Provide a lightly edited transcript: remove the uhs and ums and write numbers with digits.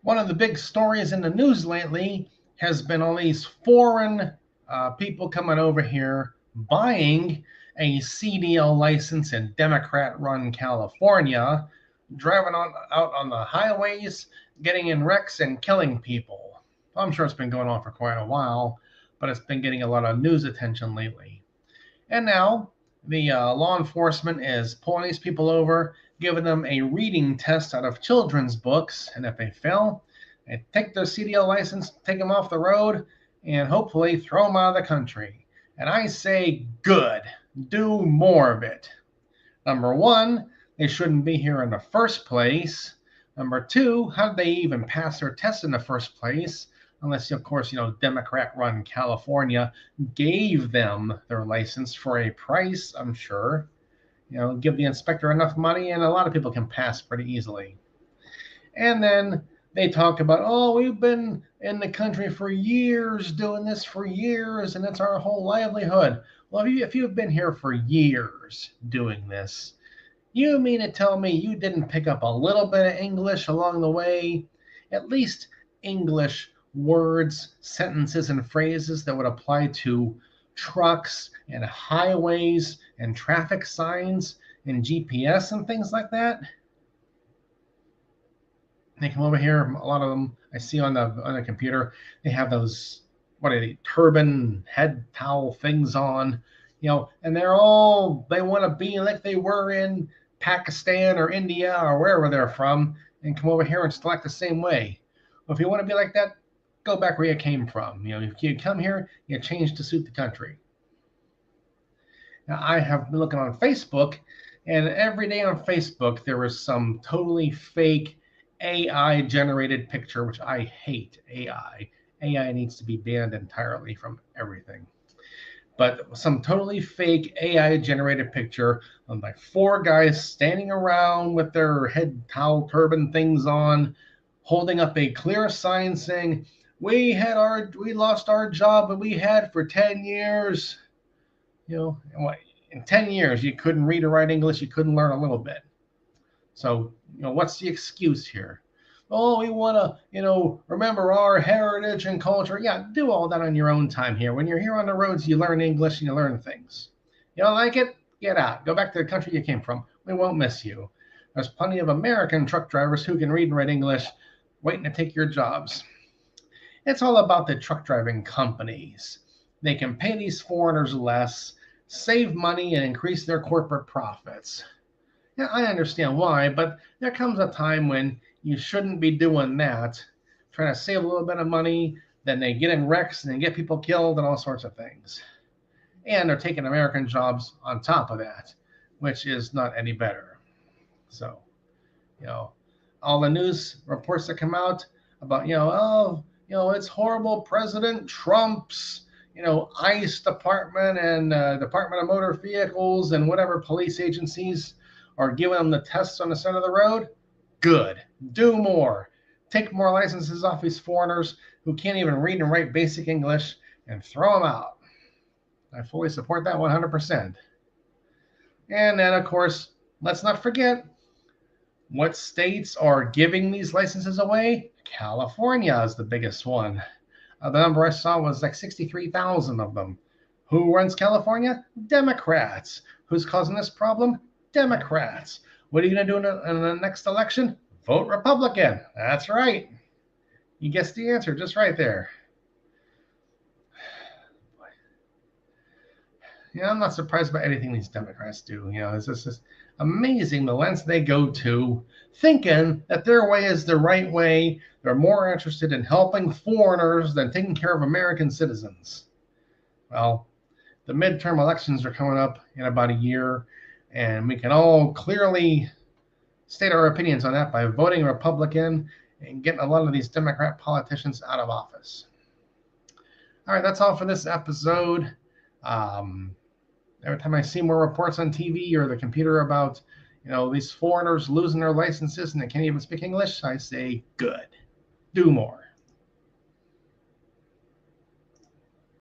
One of the big stories in the news lately has been all these foreign people coming over here buying a CDL license in Democrat run California, driving out on the highways, getting in wrecks, and killing people. I'm sure it's been going on for quite a while, but it's been getting a lot of news attention lately. And now the law enforcement is pulling these people over, giving them a reading test out of children's books. And if they fail, they take their CDL license, take them off the road, and hopefully throw them out of the country. And I say, good. Do more of it. Number one, they shouldn't be here in the first place. Number two, how did they even pass their test in the first place? Unless, of course, Democrat run California gave them their license for a price, I'm sure. Give the inspector enough money, and a lot of people can pass pretty easily. And then they talk about, oh, we've been in the country for years, doing this for years, and it's our whole livelihood. Well, if you've been here for years doing this, you mean to tell me you didn't pick up a little bit of English along the way? At least English words, sentences, and phrases that would apply to trucks and highways and traffic signs and GPS and things like that. They come over here. A lot of them I see on the computer. They have those turban head towel things on, and they want to be like they were in Pakistan or India or wherever they're from, and come over here and select the same way. Well, if you want to be like that, go back where you came from. If you come here, you change to suit the country. Now, I have been looking on Facebook, and every day on Facebook there is some totally fake AI generated picture, which I hate. AI needs to be banned entirely from everything. But some totally fake AI generated picture of like four guys standing around with their head towel turban things on, holding up a clear sign saying, we lost our job that we had for 10 years. In 10 years you couldn't read or write English, you couldn't learn a little bit. So, what's the excuse here? Oh, we want to, remember our heritage and culture. Yeah, do all that on your own time here. When you're here on the roads, you learn English and you learn things. You don't like it? Get out. Go back to the country you came from. We won't miss you. There's plenty of American truck drivers who can read and write English waiting to take your jobs. It's all about the truck driving companies. They can pay these foreigners less, save money, and increase their corporate profits. Yeah, I understand why, but there comes a time when you shouldn't be doing that, trying to save a little bit of money, then they get in wrecks and they get people killed and all sorts of things. And they're taking American jobs on top of that, which is not any better. So, all the news reports that come out about, it's horrible. President Trump's, ICE department and Department of Motor Vehicles and whatever police agencies are giving them the tests on the side of the road. Good. Do more. Take more licenses off these foreigners who can't even read and write basic English and throw them out. I fully support that 100%. And then, of course, let's not forget what states are giving these licenses away. California is the biggest one. The number I saw was like 63,000 of them. Who runs California? Democrats. Who's causing this problem? Democrats. What are you going to do in the next election? Vote Republican. That's right. You guessed the answer just right there. I'm not surprised by anything these Democrats do. It's just amazing the lengths they go to, thinking that their way is the right way. They're more interested in helping foreigners than taking care of American citizens. Well, the midterm elections are coming up in about a year, and we can all clearly state our opinions on that by voting Republican and getting a lot of these Democrat politicians out of office. All right, that's all for this episode. Every time I see more reports on TV or the computer about, these foreigners losing their licenses and they can't even speak English, I say, good. Do more.